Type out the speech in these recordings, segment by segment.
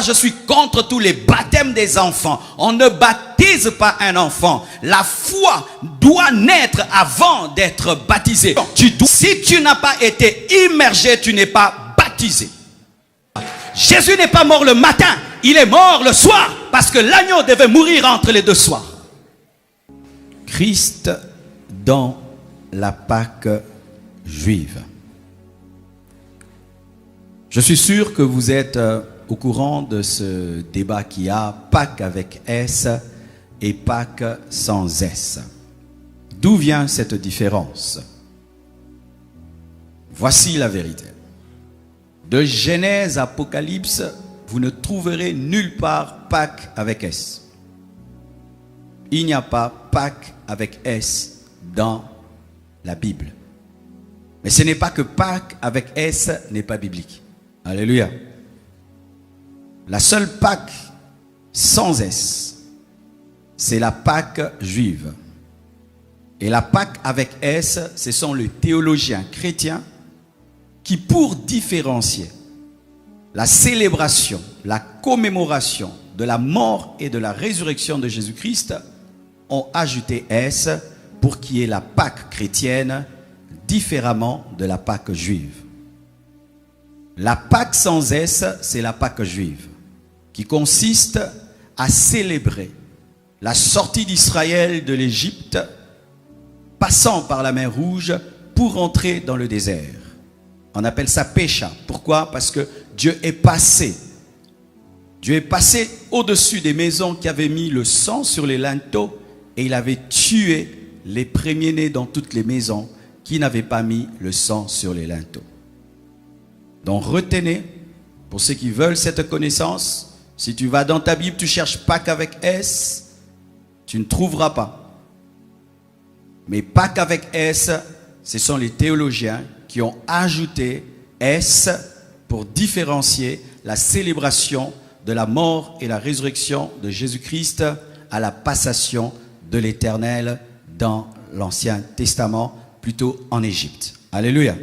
Je suis contre tous les baptêmes des enfants. On ne baptise pas un enfant. La foi doit naître avant d'être baptisé. Si tu n'as pas été immergé, tu n'es pas baptisé. Jésus n'est pas mort le matin, il est mort le soir, parce que l'agneau devait mourir entre les deux soirs. Christ dans la Pâque juive. Je suis sûr que vous êtes au courant de ce débat qu'il y a, Pâques avec S et Pâques sans S. D'où vient cette différence? Voici la vérité. De Genèse à Apocalypse, vous ne trouverez nulle part Pâques avec S. Il n'y a pas Pâques avec S dans la Bible. Mais ce n'est pas que Pâques avec S n'est pas biblique. Alléluia. La seule Pâque sans S, c'est la Pâque juive. Et la Pâque avec S, ce sont les théologiens chrétiens qui, pour différencier la célébration, la commémoration de la mort et de la résurrection de Jésus-Christ, ont ajouté S pour qu'il y ait la Pâque chrétienne différemment de la Pâque juive. La Pâque sans S, c'est la Pâque juive, qui consiste à célébrer la sortie d'Israël de l'Égypte, passant par la mer Rouge pour entrer dans le désert. On appelle ça Pécha. Pourquoi? Parce que Dieu est passé au-dessus des maisons qui avaient mis le sang sur les linteaux et il avait tué les premiers-nés dans toutes les maisons qui n'avaient pas mis le sang sur les linteaux. Donc retenez, pour ceux qui veulent cette connaissance, si tu vas dans ta Bible, tu cherches Pâques avec S, tu ne trouveras pas. Mais Pâques avec S, ce sont les théologiens qui ont ajouté S pour différencier la célébration de la mort et la résurrection de Jésus-Christ à la passation de l'Éternel dans l'Ancien Testament, plutôt en Égypte. Alléluia.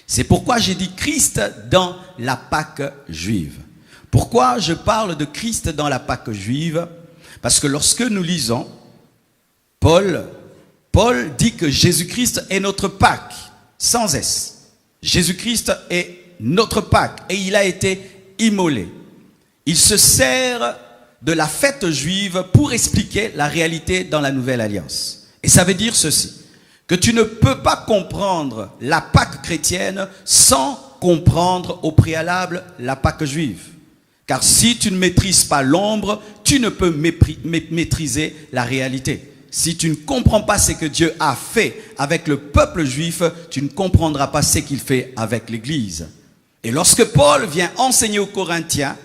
C'est pourquoi j'ai dit Christ dans la Pâque juive. Pourquoi je parle de Christ dans la Pâque juive? Parce que lorsque nous lisons, Paul dit que Jésus-Christ est notre Pâque, sans S. Jésus-Christ est notre Pâque et il a été immolé. Il se sert de la fête juive pour expliquer la réalité dans la Nouvelle Alliance. Et ça veut dire ceci, que tu ne peux pas comprendre la Pâque chrétienne sans comprendre au préalable la Pâque juive. Car si tu ne maîtrises pas l'ombre, tu ne peux maîtriser la réalité. Si tu ne comprends pas ce que Dieu a fait avec le peuple juif, tu ne comprendras pas ce qu'il fait avec l'Église. Et lorsque Paul vient enseigner aux Corinthiens,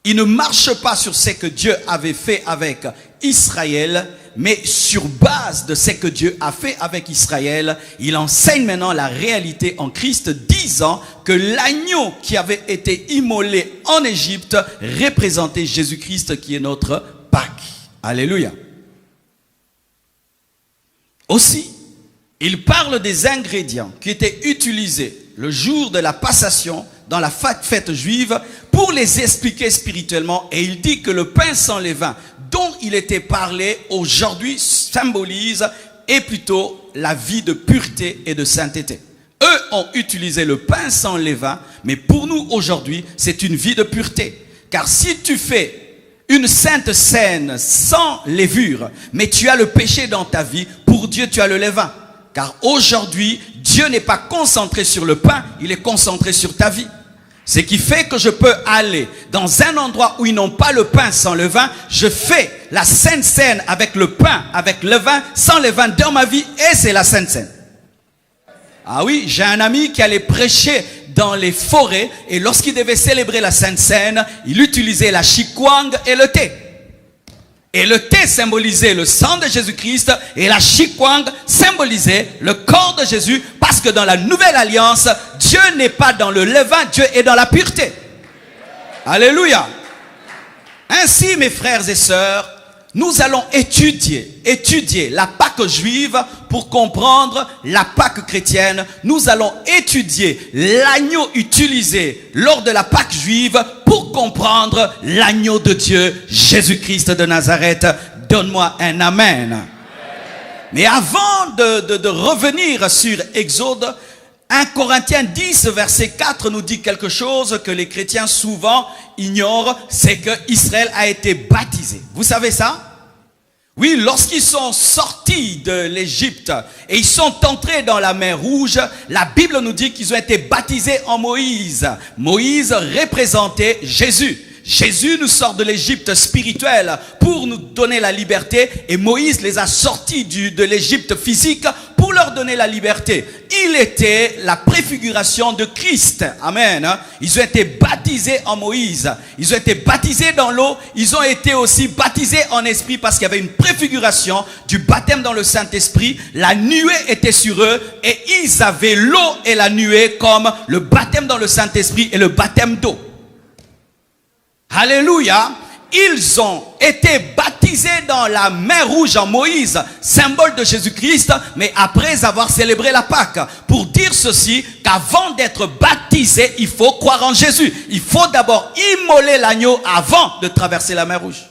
il ne marche pas sur ce que Dieu avait fait avec Israël, mais sur base de ce que Dieu a fait avec Israël, il enseigne maintenant la réalité en Christ, disant que l'agneau qui avait été immolé en Égypte représentait Jésus-Christ qui est notre Pâque. Alléluia. Aussi, il parle des ingrédients qui étaient utilisés le jour de la passation dans la fête juive pour les expliquer spirituellement. Et il dit que le pain sans levain dont il était parlé aujourd'hui symbolise et plutôt la vie de pureté et de sainteté. Eux ont utilisé le pain sans levain, mais pour nous aujourd'hui, c'est une vie de pureté. Car si tu fais une sainte scène sans levure, mais tu as le péché dans ta vie, pour Dieu tu as le levain. Car aujourd'hui, Dieu n'est pas concentré sur le pain, il est concentré sur ta vie. Ce qui fait que je peux aller dans un endroit où ils n'ont pas le pain sans levain, je fais la sainte scène avec le pain, avec le vin, sans levain dans ma vie, et c'est la sainte scène. Ah oui, j'ai un ami qui allait prêcher dans les forêts, et lorsqu'il devait célébrer la sainte scène, il utilisait la chikwang et le thé. Et le thé symbolisait le sang de Jésus-Christ et la chikwang symbolisait le corps de Jésus, parce que dans la nouvelle alliance, Dieu n'est pas dans le levain, Dieu est dans la pureté. Alléluia. Ainsi, mes frères et sœurs, nous allons étudier la Pâque juive pour comprendre la Pâque chrétienne. Nous allons étudier l'agneau utilisé lors de la Pâque juive pour pour comprendre l'agneau de Dieu, Jésus-Christ de Nazareth. Donne-moi un amen. Mais avant de revenir sur Exode, 1 Corinthiens 10, verset 4 nous dit quelque chose que les chrétiens souvent ignorent, c'est que Israël a été baptisé. Vous savez ça? Oui, lorsqu'ils sont sortis de l'Égypte et ils sont entrés dans la mer Rouge, la Bible nous dit qu'ils ont été baptisés en Moïse. Moïse représentait Jésus. Jésus nous sort de l'Égypte spirituelle pour nous donner la liberté et Moïse les a sortis de l'Égypte physique pour leur donner la liberté. Il était la préfiguration de Christ. Amen. Ils ont été baptisés en Moïse. Ils ont été baptisés dans l'eau. Ils ont été aussi baptisés en esprit parce qu'il y avait une préfiguration du baptême dans le Saint-Esprit. La nuée était sur eux et ils avaient l'eau et la nuée comme le baptême dans le Saint-Esprit et le baptême d'eau. Alléluia. Ils ont été baptisés dans la mer Rouge en Moïse, symbole de Jésus-Christ, mais après avoir célébré la Pâque. Pour dire ceci, qu'avant d'être baptisé, il faut croire en Jésus. Il faut d'abord immoler l'agneau avant de traverser la mer Rouge.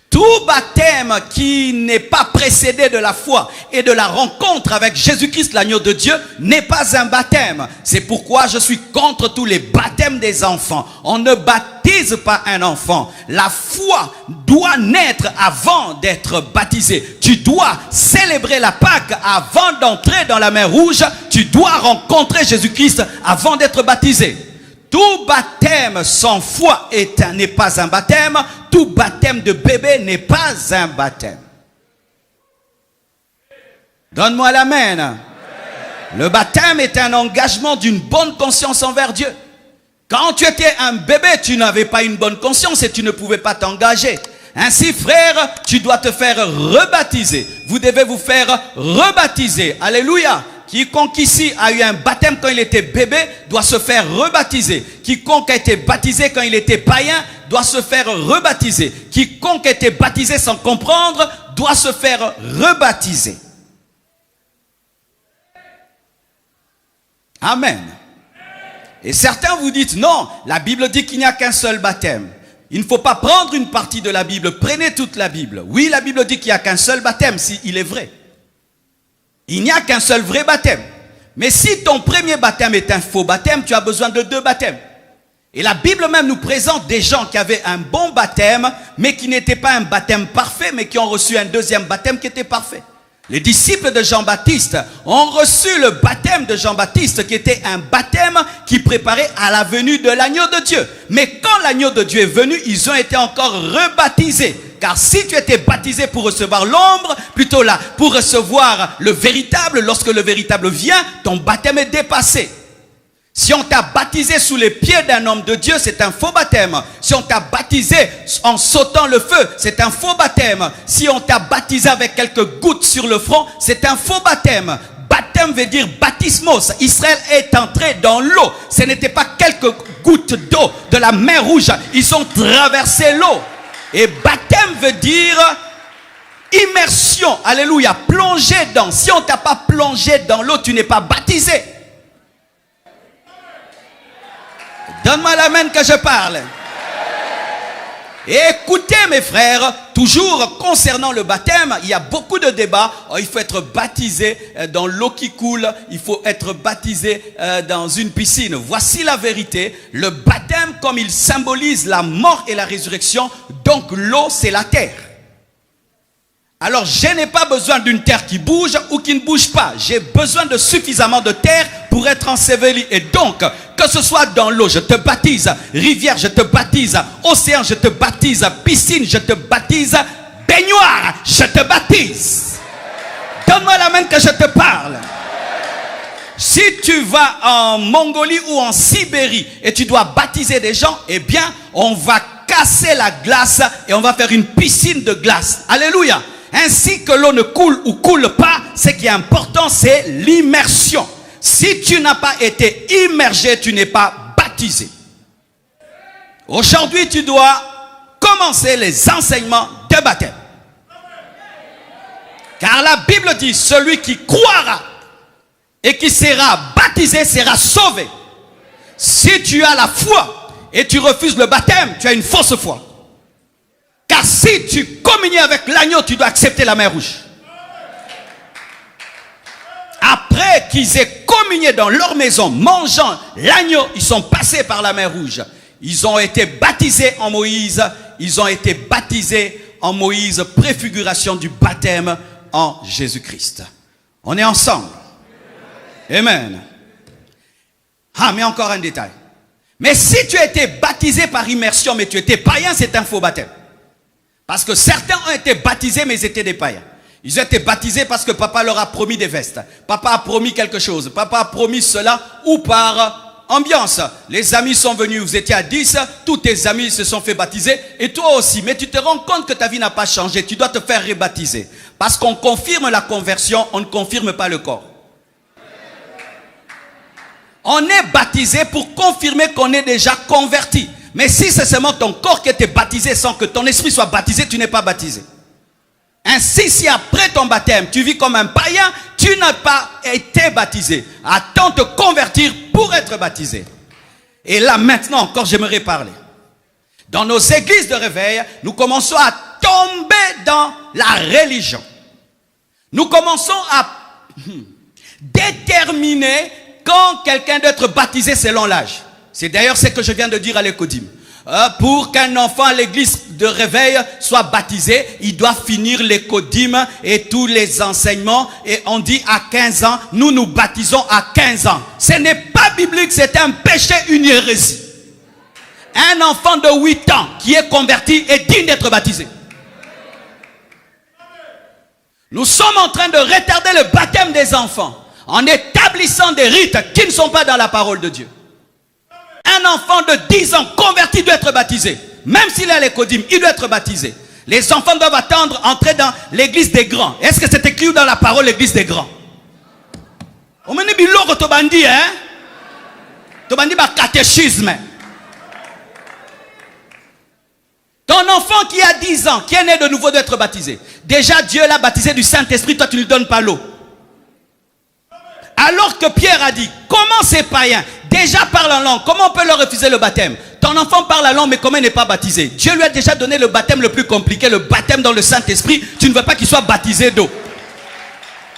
Tout baptême qui n'est pas précédé de la foi et de la rencontre avec Jésus-Christ, l'agneau de Dieu, n'est pas un baptême. C'est pourquoi je suis contre tous les baptêmes des enfants. On ne baptise pas un enfant. La foi doit naître avant d'être baptisé. Tu dois célébrer la Pâque avant d'entrer dans la mer Rouge. Tu dois rencontrer Jésus-Christ avant d'être baptisé. Tout baptême sans foi n'est pas un baptême. Tout baptême de bébé n'est pas un baptême. Donne-moi l'amen. Le baptême est un engagement d'une bonne conscience envers Dieu. Quand tu étais un bébé, tu n'avais pas une bonne conscience et tu ne pouvais pas t'engager. Ainsi, frère, tu dois te faire rebaptiser. Vous devez vous faire rebaptiser. Alléluia. Quiconque ici a eu un baptême quand il était bébé doit se faire rebaptiser. Quiconque a été baptisé quand il était païen doit se faire rebaptiser. Quiconque a été baptisé sans comprendre doit se faire rebaptiser. Amen. Et certains vous dites, non, la Bible dit qu'il n'y a qu'un seul baptême. Il ne faut pas prendre une partie de la Bible, prenez toute la Bible. Oui, la Bible dit qu'il n'y a qu'un seul baptême, s'il est vrai. Il n'y a qu'un seul vrai baptême. Mais si ton premier baptême est un faux baptême, tu as besoin de 2 baptêmes. Et la Bible même nous présente des gens qui avaient un bon baptême, mais qui n'était pas un baptême parfait, mais qui ont reçu un deuxième baptême qui était parfait. Les disciples de Jean-Baptiste ont reçu le baptême de Jean-Baptiste, qui était un baptême qui préparait à la venue de l'agneau de Dieu. Mais quand l'agneau de Dieu est venu, ils ont été encore rebaptisés. Car si tu étais baptisé pour recevoir l'ombre, plutôt là, pour recevoir le véritable, lorsque le véritable vient, ton baptême est dépassé. Si on t'a baptisé sous les pieds d'un homme de Dieu, c'est un faux baptême. Si on t'a baptisé en sautant le feu, c'est un faux baptême. Si on t'a baptisé avec quelques gouttes sur le front, c'est un faux baptême. Baptême veut dire baptismos. Israël est entré dans l'eau. Ce n'était pas quelques gouttes d'eau de la mer Rouge. Ils ont traversé l'eau. Et baptême veut dire immersion. Alléluia. Plonger dans. Si on ne t'a pas plongé dans l'eau, tu n'es pas baptisé. Donne-moi l'amen que je parle. Et écoutez mes frères, toujours concernant le baptême, il y a beaucoup de débats. Oh, il faut être baptisé dans l'eau qui coule, il faut être baptisé dans une piscine. Voici la vérité. Le baptême, comme il symbolise la mort et la résurrection, donc l'eau c'est la terre. Alors je n'ai pas besoin d'une terre qui bouge ou qui ne bouge pas. J'ai besoin de suffisamment de terre pour être enseveli. Et donc, que ce soit dans l'eau, je te baptise. Rivière, je te baptise. Océan, je te baptise. Piscine, je te baptise. Baignoire, je te baptise. Donne-moi la main que je te parle. Si tu vas en Mongolie ou en Sibérie et tu dois baptiser des gens, eh bien, on va casser la glace et on va faire une piscine de glace. Alléluia. Ainsi que l'eau ne coule ou coule pas, ce qui est important, c'est l'immersion. Si tu n'as pas été immergé, tu n'es pas baptisé. Aujourd'hui, tu dois commencer les enseignements de baptême. Car la Bible dit, celui qui croira et qui sera baptisé sera sauvé. Si tu as la foi et tu refuses le baptême, tu as une fausse foi. Car si tu communies avec l'agneau, tu dois accepter la mer rouge. Après qu'ils aient communié dans leur maison, mangeant l'agneau, ils sont passés par la mer rouge. Ils ont été baptisés en Moïse. Ils ont été baptisés en Moïse, préfiguration du baptême en Jésus-Christ. On est ensemble. Amen. Ah, mais encore un détail. Mais si tu as été baptisé par immersion, mais tu étais païen, c'est un faux baptême. Parce que certains ont été baptisés, mais ils étaient des païens. Ils ont été baptisés parce que papa leur a promis des vestes. Papa a promis quelque chose. Papa a promis cela, ou par ambiance. Les amis sont venus, vous étiez à 10, tous tes amis se sont fait baptiser, et toi aussi. Mais tu te rends compte que ta vie n'a pas changé. Tu dois te faire rebaptiser. Parce qu'on confirme la conversion, on ne confirme pas le corps. On est baptisé pour confirmer qu'on est déjà converti. Mais si c'est seulement ton corps qui était baptisé sans que ton esprit soit baptisé, tu n'es pas baptisé. Ainsi, si après ton baptême, tu vis comme un païen, tu n'as pas été baptisé. Attends de te convertir pour être baptisé. Et là, maintenant encore, j'aimerais parler. Dans nos églises de réveil, nous commençons à tomber dans la religion. Nous commençons à déterminer quand quelqu'un doit être baptisé selon l'âge. C'est d'ailleurs ce que je viens de dire à l'Ecodim. Pour qu'un enfant à l'église de réveil soit baptisé, il doit finir l'Ecodim et tous les enseignements. Et on dit à 15 ans, nous nous baptisons à 15 ans. Ce n'est pas biblique, c'est un péché, une hérésie. Un enfant de 8 ans qui est converti est digne d'être baptisé. Nous sommes en train de retarder le baptême des enfants en établissant des rites qui ne sont pas dans la parole de Dieu. Un enfant de 10 ans converti doit être baptisé. Même s'il est à l'Ecodim, il doit être baptisé. Les enfants doivent attendre entrer dans l'église des grands. Est-ce que c'est écrit dans la parole l'église des grands? On me dit biloko tobandi, hein? Tobandi ba catéchisme. Ton enfant qui a 10 ans, qui est né de nouveau, doit être baptisé. Déjà Dieu l'a baptisé du Saint-Esprit, toi tu ne lui donnes pas l'eau. Alors que Pierre a dit, comment ces païens déjà parlent en langue, comment on peut leur refuser le baptême? Ton enfant parle en langue, mais comment il n'est pas baptisé? Dieu lui a déjà donné le baptême le plus compliqué, le baptême dans le Saint-Esprit. Tu ne veux pas qu'il soit baptisé d'eau.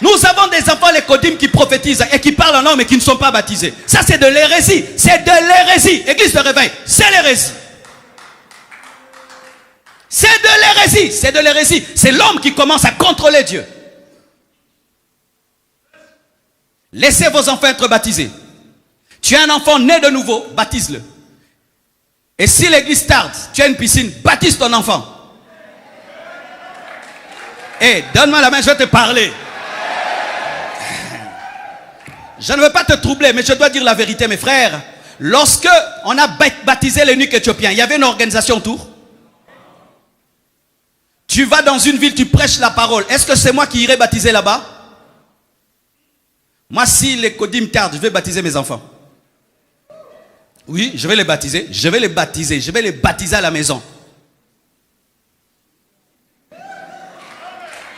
Nous avons des enfants, les Kodim, qui prophétisent et qui parlent en langue, mais qui ne sont pas baptisés. Ça, c'est de l'hérésie. C'est de l'hérésie. Église de réveil, c'est l'hérésie. C'est de l'hérésie. C'est de l'hérésie. C'est l'homme qui commence à contrôler Dieu. Laissez vos enfants être baptisés. Tu as un enfant né de nouveau, baptise-le. Et si l'église tarde, tu as une piscine, baptise ton enfant. Hey, donne-moi la main, je vais te parler. Je ne veux pas te troubler, mais je dois dire la vérité, mes frères. Lorsque on a baptisé l'eunuque éthiopien, il y avait une organisation autour. Tu vas dans une ville, tu prêches la parole. Est-ce que c'est moi qui irai baptiser là-bas? Moi, si les Kodim tardent, je vais baptiser mes enfants. Oui, je vais les baptiser. Je vais les baptiser. Je vais les baptiser à la maison.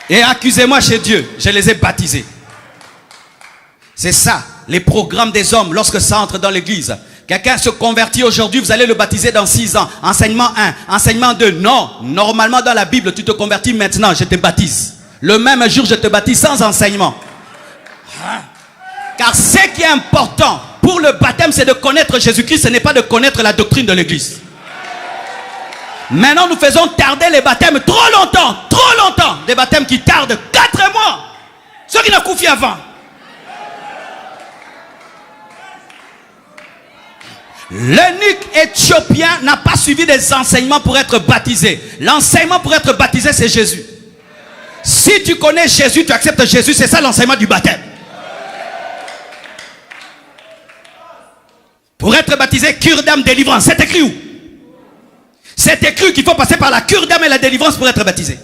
Et accusez-moi chez Dieu. Je les ai baptisés. C'est ça, les programmes des hommes lorsque ça entre dans l'église. Quelqu'un se convertit aujourd'hui, vous allez le baptiser dans 6 ans. Enseignement 1, enseignement 2. Non, normalement dans la Bible, tu te convertis maintenant, je te baptise. Le même jour, je te baptise sans enseignement. Car ce qui est important pour le baptême, c'est de connaître Jésus-Christ, ce n'est pas de connaître la doctrine de l'église. Maintenant, nous faisons tarder les baptêmes trop longtemps. Des baptêmes qui tardent 4 mois. Ceux qui n'ont confié avant. L'eunuque éthiopien n'a pas suivi des enseignements pour être baptisé. L'enseignement pour être baptisé, c'est Jésus. Si tu connais Jésus, tu acceptes Jésus, c'est ça l'enseignement du baptême. Pour être baptisé, cure d'âme, délivrance. C'est écrit où? C'est écrit qu'il faut passer par la cure d'âme et la délivrance pour être baptisé.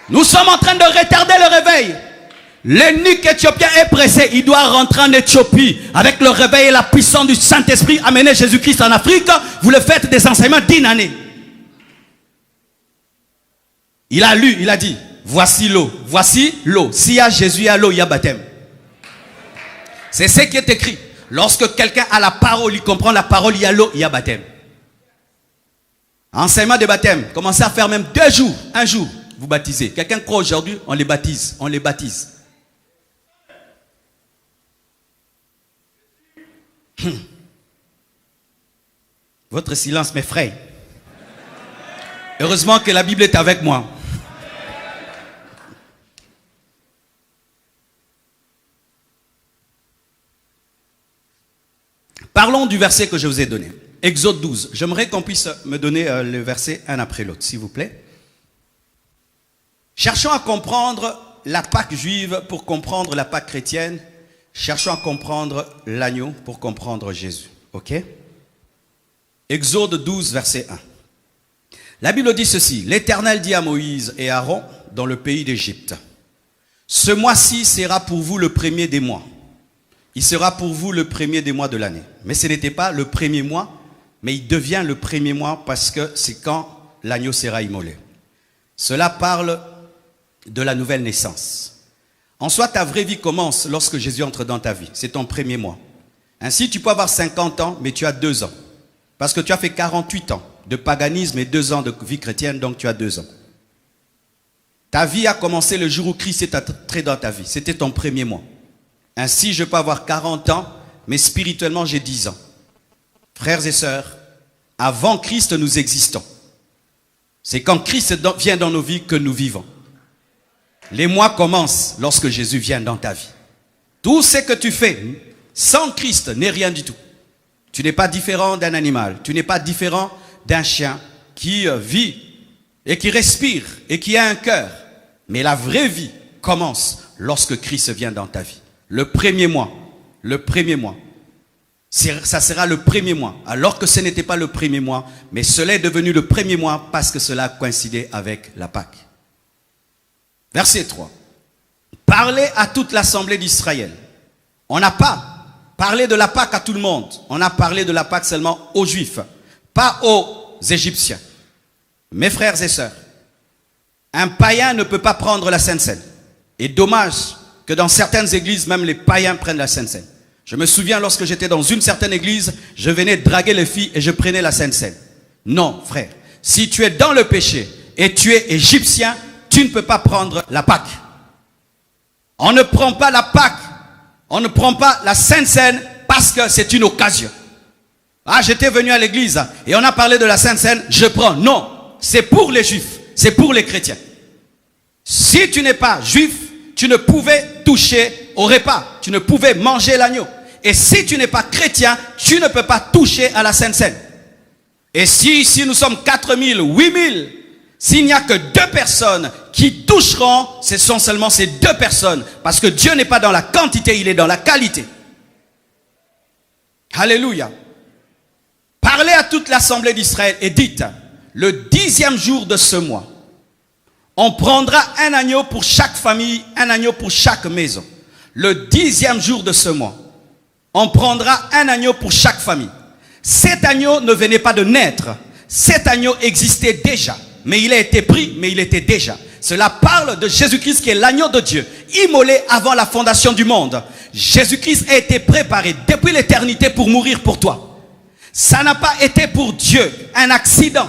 Nous sommes en train de retarder le réveil. L'eunuque éthiopien est pressé. Il doit rentrer en Éthiopie avec le réveil et la puissance du Saint-Esprit. Amener Jésus-Christ en Afrique. Vous le faites des enseignements d'1 année. Il a lu, il a dit, voici l'eau. Voici l'eau. S'il y a Jésus, il y a l'eau, il y a baptême. C'est ce qui est écrit. Lorsque quelqu'un a la parole, il comprend la parole, il y a l'eau, il y a baptême. Enseignement de baptême. Commencez à faire même 2 jours, 1 jour, vous baptisez. Quelqu'un croit aujourd'hui, on les baptise. On les baptise. Votre silence m'effraie. Heureusement que la Bible est avec moi. Parlons du verset que je vous ai donné. Exode 12. J'aimerais qu'on puisse me donner le verset un après l'autre, s'il vous plaît. Cherchons à comprendre la Pâque juive pour comprendre la Pâque chrétienne. Cherchons à comprendre l'agneau pour comprendre Jésus. Ok? Exode 12, verset 1. La Bible dit ceci. L'Éternel dit à Moïse et à Aaron dans le pays d'Égypte. Ce mois-ci sera pour vous le premier des mois. Il sera pour vous le premier des mois de l'année. Mais ce n'était pas le premier mois, mais il devient le premier mois parce que c'est quand l'agneau sera immolé. Cela parle de la nouvelle naissance. En soi, ta vraie vie commence lorsque Jésus entre dans ta vie. C'est ton premier mois. Ainsi, tu peux avoir 50 ans, mais tu as 2 ans. Parce que tu as fait 48 ans de paganisme et 2 ans de vie chrétienne, donc tu as 2 ans. Ta vie a commencé le jour où Christ est entré dans ta vie. C'était ton premier mois. Ainsi, je peux avoir 40 ans, mais spirituellement, j'ai 10 ans. Frères et sœurs, avant Christ, nous existons. C'est quand Christ vient dans nos vies que nous vivons. Les mois commencent lorsque Jésus vient dans ta vie. Tout ce que tu fais sans Christ n'est rien du tout. Tu n'es pas différent d'un animal. Tu n'es pas différent d'un chien qui vit et qui respire et qui a un cœur. Mais la vraie vie commence lorsque Christ vient dans ta vie. Le premier mois. Ça sera le premier mois. Alors que ce n'était pas le premier mois, mais cela est devenu le premier mois parce que cela coïncidait avec la Pâque. Verset 3. Parlez à toute l'assemblée d'Israël. On n'a pas parlé de la Pâque à tout le monde. On a parlé de la Pâque seulement aux Juifs, pas aux Égyptiens. Mes frères et sœurs, un païen ne peut pas prendre la Sainte Seine. Et dommage que dans certaines églises, même les païens prennent la Sainte Seine. Je me souviens lorsque j'étais dans une certaine église, je venais draguer les filles et je prenais la Sainte Seine. Non, frère. Si tu es dans le péché et tu es égyptien, tu ne peux pas prendre la Pâque. On ne prend pas la Pâque, on ne prend pas la Sainte Seine parce que c'est une occasion. Ah, j'étais venu à l'église et on a parlé de la Sainte Seine, je prends. Non, c'est pour les juifs, c'est pour les chrétiens. Si tu n'es pas juif, tu ne pouvais toucher au repas, tu ne pouvais manger l'agneau. Et si tu n'es pas chrétien, tu ne peux pas toucher à la Sainte Seine. Et si nous sommes 4000, 8000, s'il n'y a que 2 personnes qui toucheront, ce sont seulement ces 2 personnes. Parce que Dieu n'est pas dans la quantité, il est dans la qualité. Alléluia. Parlez à toute l'assemblée d'Israël et dites, le 10e jour de ce mois, on prendra un agneau pour chaque famille, un agneau pour chaque maison. Le 10e jour de ce mois, on prendra un agneau pour chaque famille. Cet agneau ne venait pas de naître. Cet agneau existait déjà. Mais il a été pris, mais il était déjà. Cela parle de Jésus-Christ qui est l'agneau de Dieu, immolé avant la fondation du monde. Jésus-Christ a été préparé depuis l'éternité pour mourir pour toi. Ça n'a pas été pour Dieu un accident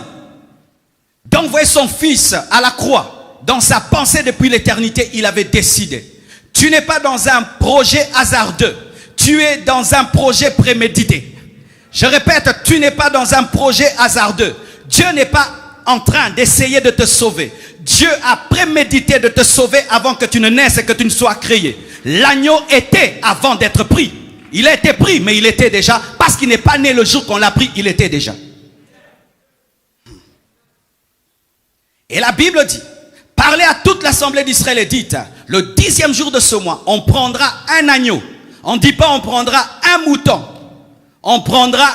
d'envoyer son fils à la croix. Dans sa pensée depuis l'éternité, il avait décidé. Tu n'es pas dans un projet hasardeux. Tu es dans un projet prémédité. Je répète, tu n'es pas dans un projet hasardeux. Dieu n'est pas en train d'essayer de te sauver. Dieu a prémédité de te sauver avant que tu ne naisses et que tu ne sois créé. L'agneau était avant d'être pris. Il a été pris, mais il était déjà. Parce qu'il n'est pas né le jour qu'on l'a pris, il était déjà. Et la Bible dit, parlez à toute l'assemblée d'Israël et dites, le 10e jour de ce mois, on prendra un agneau. On ne dit pas on prendra un mouton. On prendra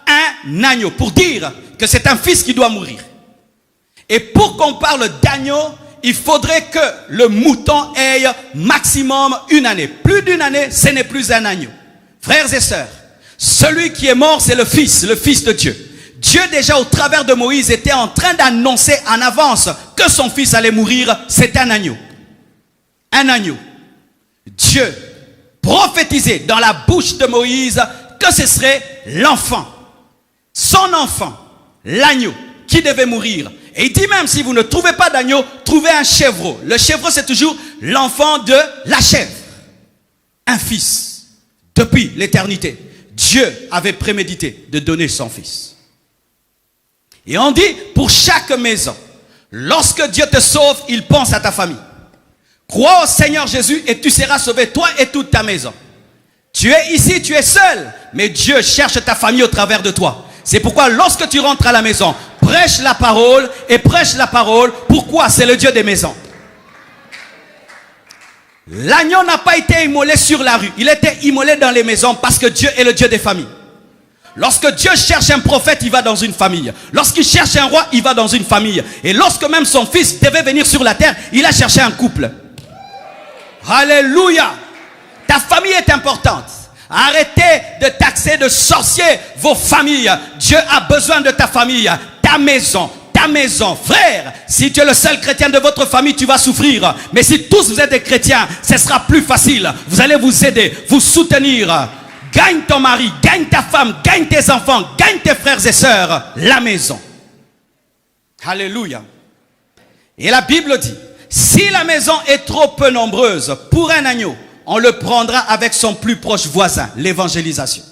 un agneau pour dire que c'est un fils qui doit mourir. Et pour qu'on parle d'agneau, il faudrait que le mouton ait maximum 1 année. Plus d'1 année, ce n'est plus un agneau. Frères et sœurs, celui qui est mort, c'est le Fils de Dieu. Dieu déjà au travers de Moïse était en train d'annoncer en avance que son fils allait mourir. C'est un agneau. Un agneau. Dieu prophétisé dans la bouche de Moïse que ce serait l'enfant, son enfant, l'agneau, qui devait mourir. Et il dit même, si vous ne trouvez pas d'agneau, trouvez un chèvreau. Le chèvreau, c'est toujours l'enfant de la chèvre. Un fils. Depuis l'éternité, Dieu avait prémédité de donner son fils. Et on dit, pour chaque maison, lorsque Dieu te sauve, il pense à ta famille. Crois au Seigneur Jésus et tu seras sauvé, toi et toute ta maison. Tu es ici, tu es seul, mais Dieu cherche ta famille au travers de toi. C'est pourquoi lorsque tu rentres à la maison, prêche la parole et prêche la parole. Pourquoi? C'est le Dieu des maisons. L'agneau n'a pas été immolé sur la rue. Il était immolé dans les maisons parce que Dieu est le Dieu des familles. Lorsque Dieu cherche un prophète, il va dans une famille. Lorsqu'il cherche un roi, il va dans une famille. Et lorsque même son fils devait venir sur la terre, il a cherché un couple. Alléluia. Ta famille est importante. Arrêtez de taxer de sorciers vos familles. Dieu a besoin de ta famille, ta maison. Ta maison, frère, si tu es le seul chrétien de votre famille, tu vas souffrir. Mais si tous vous êtes des chrétiens, ce sera plus facile. Vous allez vous aider, vous soutenir. Gagne ton mari, gagne ta femme, gagne tes enfants, gagne tes frères et sœurs. La maison. Alléluia. Et la Bible dit, si la maison est trop peu nombreuse pour un agneau, on le prendra avec son plus proche voisin, l'évangélisation.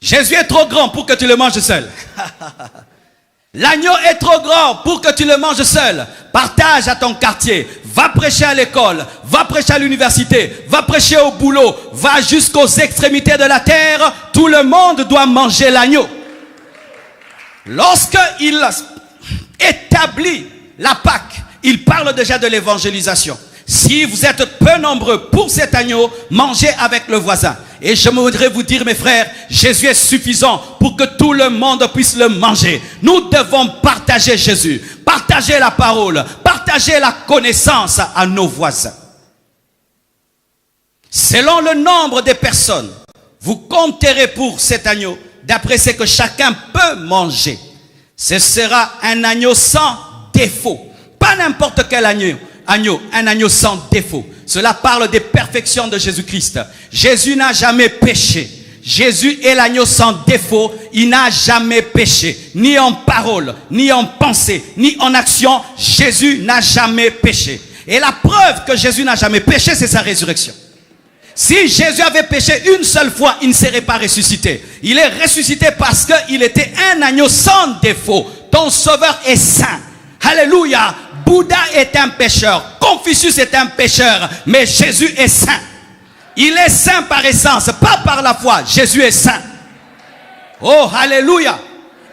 Jésus est trop grand pour que tu le manges seul. L'agneau est trop grand pour que tu le manges seul. Partage à ton quartier. Va prêcher à l'école. Va prêcher à l'université. Va prêcher au boulot. Va jusqu'aux extrémités de la terre. Tout le monde doit manger l'agneau. Lorsqu'il établit la Pâque, il parle déjà de l'évangélisation. Si vous êtes peu nombreux pour cet agneau, mangez avec le voisin. Et je voudrais vous dire, mes frères, Jésus est suffisant pour que tout le monde puisse le manger. Nous devons partager Jésus, partager la parole, partager la connaissance à nos voisins. Selon le nombre de personnes, vous compterez pour cet agneau, d'après ce que chacun peut manger. Ce sera un agneau sans défaut. Pas n'importe quel agneau. Un agneau sans défaut. Cela parle des perfections de Jésus-Christ. Jésus n'a jamais péché. Jésus est l'agneau sans défaut. Il n'a jamais péché. Ni en parole, ni en pensée, ni en action. Jésus n'a jamais péché. Et la preuve que Jésus n'a jamais péché, c'est sa résurrection. Si Jésus avait péché une seule fois, il ne serait pas ressuscité. Il est ressuscité parce qu'il était un agneau sans défaut. Ton sauveur est saint. Alléluia. Bouddha est un pécheur, Confucius est un pécheur, mais Jésus est saint. Il est saint par essence, pas par la foi. Jésus est saint. Oh, alléluia.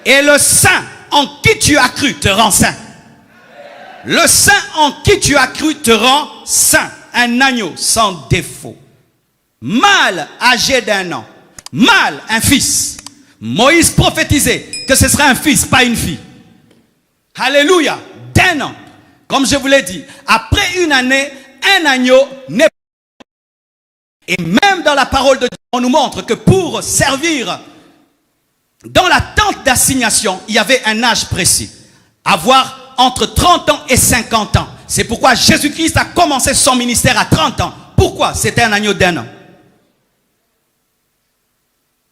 Et le saint en qui tu as cru te rend saint. Le saint en qui tu as cru te rend saint. Un agneau sans défaut. Mâle âgé d'1 an. Mâle, un fils. Moïse prophétisait que ce serait un fils, pas une fille. Alléluia. D'1 an. Comme je vous l'ai dit, après une année, un agneau n'est pas. Et même dans la parole de Dieu, on nous montre que pour servir dans la tente d'assignation, il y avait un âge précis. Avoir entre 30 ans et 50 ans. C'est pourquoi Jésus-Christ a commencé son ministère à 30 ans. Pourquoi? C'était un agneau d'1 an.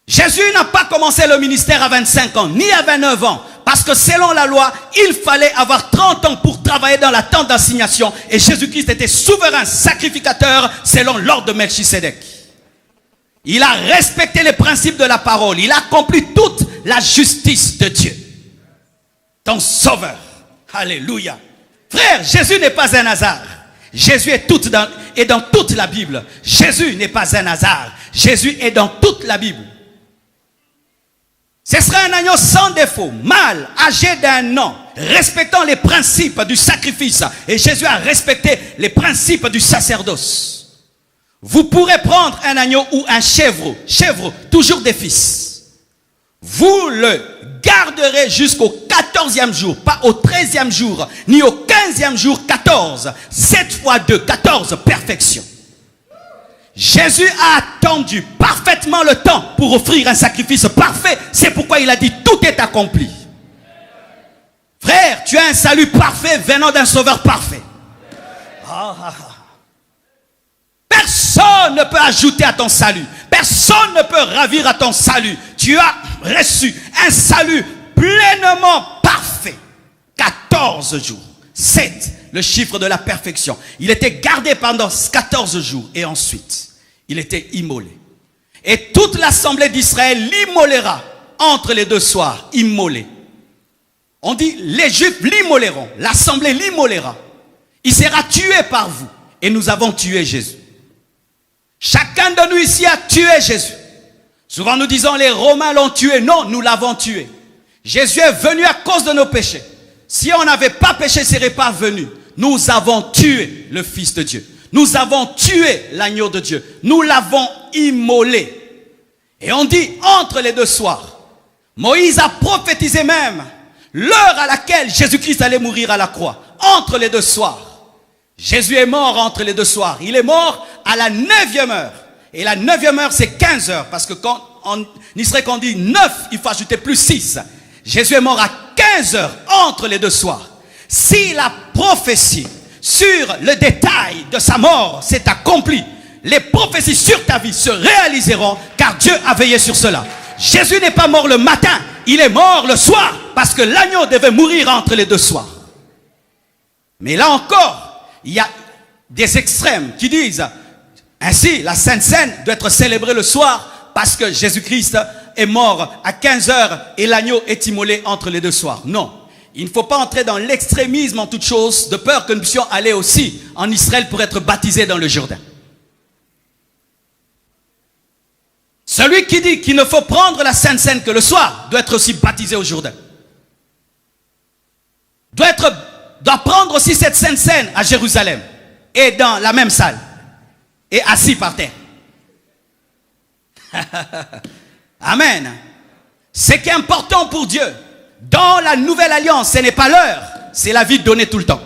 Jésus n'a pas commencé le ministère à 25 ans, ni à 29 ans. Parce que selon la loi, il fallait avoir 30 ans pour travailler dans la tente d'assignation. Et Jésus-Christ était souverain sacrificateur selon l'ordre de Melchisédek. Il a respecté les principes de la parole. Il a accompli toute la justice de Dieu. Ton sauveur. Alléluia. Frère, Jésus n'est pas un hasard. Jésus est dans toute la Bible. Jésus n'est pas un hasard. Jésus est dans toute la Bible. Ce serait un agneau sans défaut, mâle, âgé d'1 an, respectant les principes du sacrifice. Et Jésus a respecté les principes du sacerdoce. Vous pourrez prendre un agneau ou un chèvre, toujours des fils. Vous le garderez jusqu'au 14e jour, pas au 13e jour, ni au 15e jour, 14. 7 fois 2, 14, perfection. Jésus a attendu parfaitement le temps pour offrir un sacrifice parfait. C'est pourquoi il a dit tout est accompli. Frère, tu as un salut parfait venant d'un sauveur parfait. Personne Personne ne peut ajouter à ton salut. Personne ne peut ravir à ton salut. Tu as reçu un salut pleinement parfait. 14 jours. 7, le chiffre de la perfection. Il était gardé pendant 14 jours et ensuite, il était immolé. Et toute l'assemblée d'Israël l'immolera entre les deux soirs, immolé. On dit, les Juifs l'immoleront, l'assemblée l'immolera. Il sera tué par vous. Et nous avons tué Jésus. Chacun de nous ici a tué Jésus. Souvent nous disons, les Romains l'ont tué. Non, nous l'avons tué. Jésus est venu à cause de nos péchés. Si on n'avait pas péché, il ne serait pas venu. Nous avons tué le Fils de Dieu. Nous avons tué l'agneau de Dieu. Nous l'avons immolé. Et on dit, entre les deux soirs, Moïse a prophétisé même l'heure à laquelle Jésus-Christ allait mourir à la croix. Entre les deux soirs. Jésus est mort entre les deux soirs. Il est mort à la 9e heure. Et la 9e heure, c'est 15 heures. Parce que quand en Israël, quand on dit 9, il faut ajouter plus 6. Jésus est mort à 15 heures entre les deux soirs. Si la prophétie sur le détail de sa mort s'est accomplie, les prophéties sur ta vie se réaliseront car Dieu a veillé sur cela. Jésus n'est pas mort le matin, il est mort le soir parce que l'agneau devait mourir entre les deux soirs. Mais là encore, il y a des extrêmes qui disent ainsi la Sainte Seine doit être célébrée le soir parce que Jésus-Christ est mort à 15 heures et l'agneau est immolé entre les deux soirs. Non, il ne faut pas entrer dans l'extrémisme en toute chose de peur que nous puissions aller aussi en Israël pour être baptisés dans le Jourdain. Celui qui dit qu'il ne faut prendre la Sainte Seine que le soir doit être aussi baptisé au Jourdain. Doit prendre aussi cette Sainte Seine à Jérusalem et dans la même salle et assis par terre. Amen. Ce qui est important pour Dieu dans la nouvelle alliance, ce n'est pas l'heure, c'est la vie donnée tout le temps.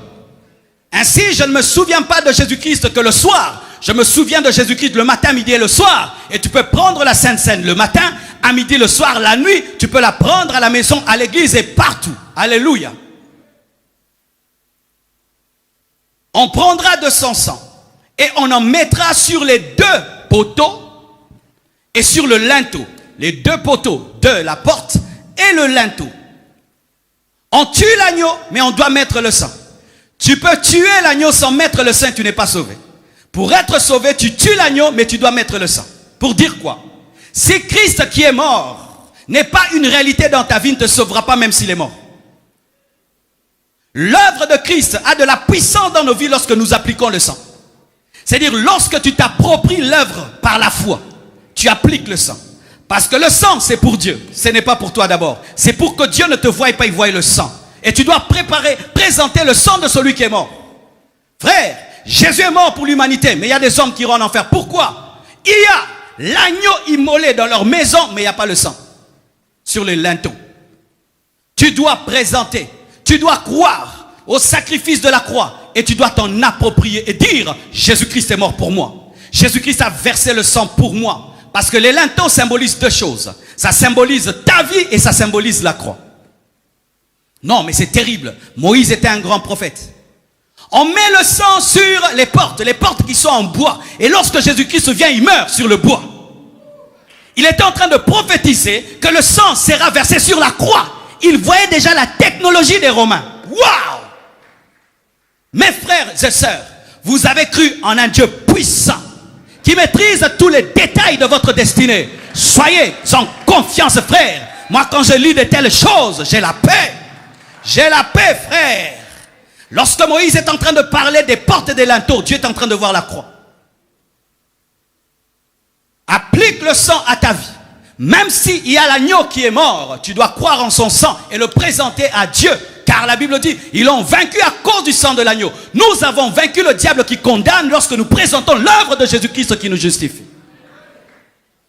Ainsi, je ne me souviens pas de Jésus-Christ que le soir. Je me souviens de Jésus-Christ le matin, midi et le soir. Et tu peux prendre la Sainte Seine le matin, à midi, le soir, la nuit. Tu peux la prendre à la maison, à l'église et partout. Alléluia. On prendra de son sang et on en mettra sur les deux poteaux et sur le linteau. Les deux poteaux de la porte et le linteau. On tue l'agneau, mais on doit mettre le sang. Tu peux tuer l'agneau sans mettre le sang, tu n'es pas sauvé. Pour être sauvé, tu tues l'agneau, mais tu dois mettre le sang. Pour dire quoi? Si Christ qui est mort n'est pas une réalité dans ta vie, ne te sauvera pas même s'il est mort. L'œuvre de Christ a de la puissance dans nos vies lorsque nous appliquons le sang. C'est-à-dire lorsque tu t'appropries l'œuvre par la foi, tu appliques le sang. Parce que le sang, c'est pour Dieu. Ce n'est pas pour toi d'abord. C'est pour que Dieu ne te voie pas, il voie le sang. Et tu dois présenter le sang de celui qui est mort. Frère, Jésus est mort pour l'humanité, mais il y a des hommes qui iront en enfer. Pourquoi? Il y a l'agneau immolé dans leur maison, mais il n'y a pas le sang sur les linteaux. Tu dois présenter, tu dois croire au sacrifice de la croix et tu dois t'en approprier et dire Jésus-Christ est mort pour moi. Jésus-Christ a versé le sang pour moi. Parce que les linteaux symbolisent deux choses. Ça symbolise ta vie et ça symbolise la croix. Non, mais c'est terrible. Moïse était un grand prophète. On met le sang sur les portes qui sont en bois. Et lorsque Jésus-Christ vient, il meurt sur le bois. Il était en train de prophétiser que le sang sera versé sur la croix. Il voyait déjà la technologie des Romains. Waouh! Mes frères et sœurs, vous avez cru en un Dieu puissant qui maîtrise tous les détails de votre destinée. Soyez en confiance, frère. Moi, quand je lis de telles choses, j'ai la paix. J'ai la paix, frère. Lorsque Moïse est en train de parler des portes et des linteaux, Dieu est en train de voir la croix. Applique le sang à ta vie. Même s'il y a l'agneau qui est mort, tu dois croire en son sang et le présenter à Dieu. Car la Bible dit, ils l'ont vaincu à cause du sang de l'agneau. Nous avons vaincu le diable qui condamne lorsque nous présentons l'œuvre de Jésus-Christ qui nous justifie.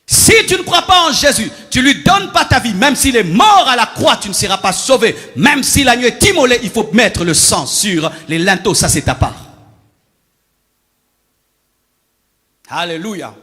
Si tu ne crois pas en Jésus, tu ne lui donnes pas ta vie. Même s'il est mort à la croix, tu ne seras pas sauvé. Même si l'agneau est immolé, il faut mettre le sang sur les linteaux. Ça, c'est ta part. Alléluia.